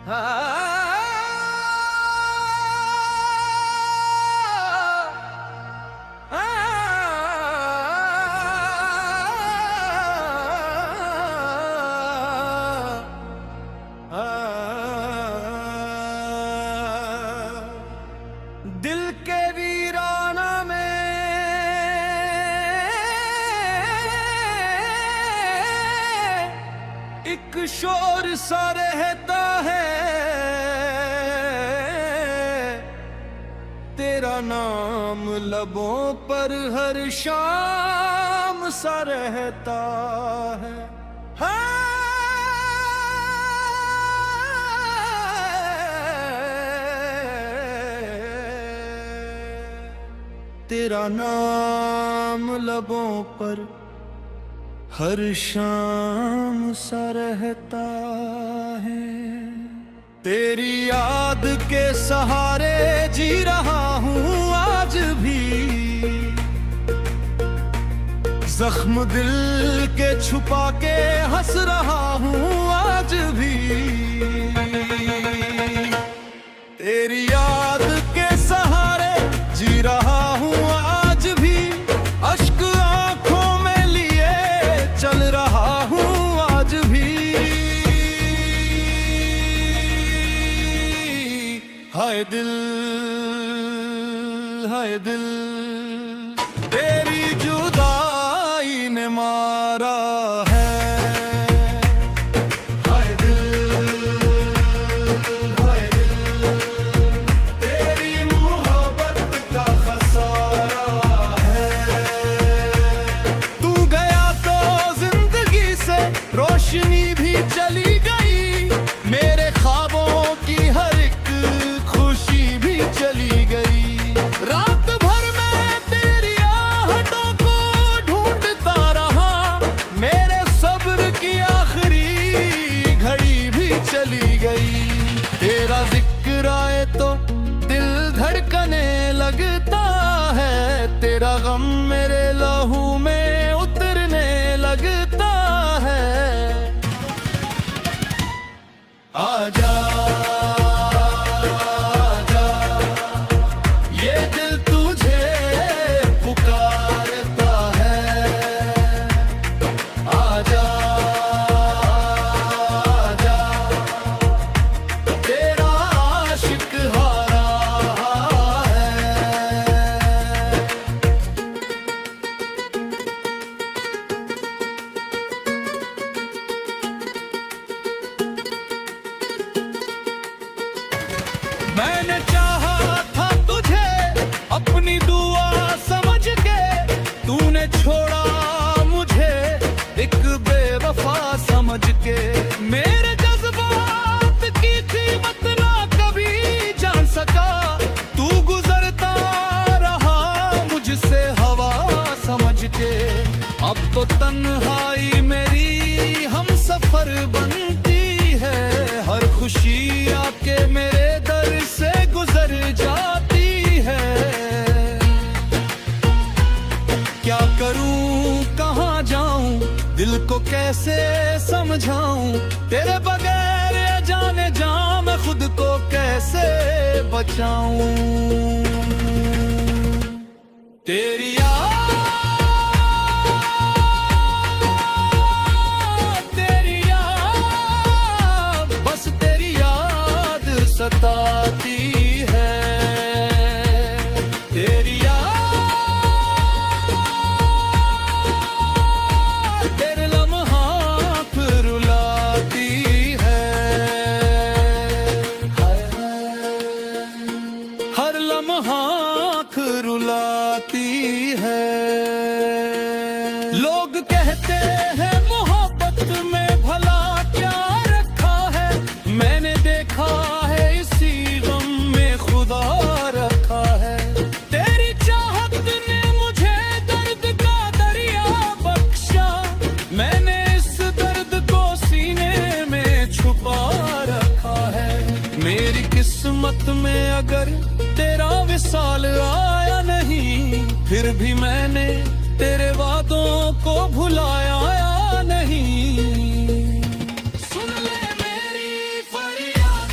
दिल के वीराना में एक शोर सा रहता है, तेरा नाम लबों पर हर शाम सा रहता है। तेरा नाम लबों पर हर शाम सा रहता है। तेरी याद के सहारे जी रहा हूँ आज भी, जख्म दिल के छुपा के हंस रहा हूँ आज भी। तेरी याद के सहारे जी रहा हूँ आज भी, अश्क आंखों में लिए चल रहा हूँ आज भी। हाय दिल हाय दिल, तेरी जुदाई ने मारा है। रोशनी भी चली गई, मेरे ख्वाबों की हर एक खुशी भी चली गई। रात भर मैं तेरी आहटों को ढूंढता रहा, मेरे सब्र की आखिरी घड़ी भी चली गई। तेरा जिक्र आए तो दिल धड़कने लगता है, तेरा गम मेरे लहू में उतरने लगता है। आजा आजा, ये दिल तुझे पुकारता है। आजा आजा, तेरा आशिक हारा है। मैंने चाहा था तुझे अपनी दुआ समझ के, तूने छोड़ा मुझे एक बेवफा समझ के। मेरे जज्बात की कीमत ना कभी जान सका, तू गुजरता रहा मुझसे हवा समझ के। अब तो तन्हाई मेरी हम सफर बनती है, हर खुशी आके मेरे दर से गुजर जाती है। क्या करूं कहाँ जाऊं, दिल को कैसे समझाऊं, तेरे बगैर जाने जा मैं खुद को कैसे बचाऊं। तेरी सताती है। तेरी याद तेरे लम्हात रुलाती है। हर लम्हात रुलाती है। लोग कहते हैं मोहब्बत में भला क्या रखा है, मैंने देखा रखा है। तेरी चाहत ने मुझे दर्द का दरिया बख्शा, मैंने इस दर्द को सीने में छुपा रखा है। मेरी किस्मत में अगर तेरा विसाल आया नहीं, फिर भी मैंने तेरे वादों को भुलाया नहीं। सुन ले मेरी फरियाद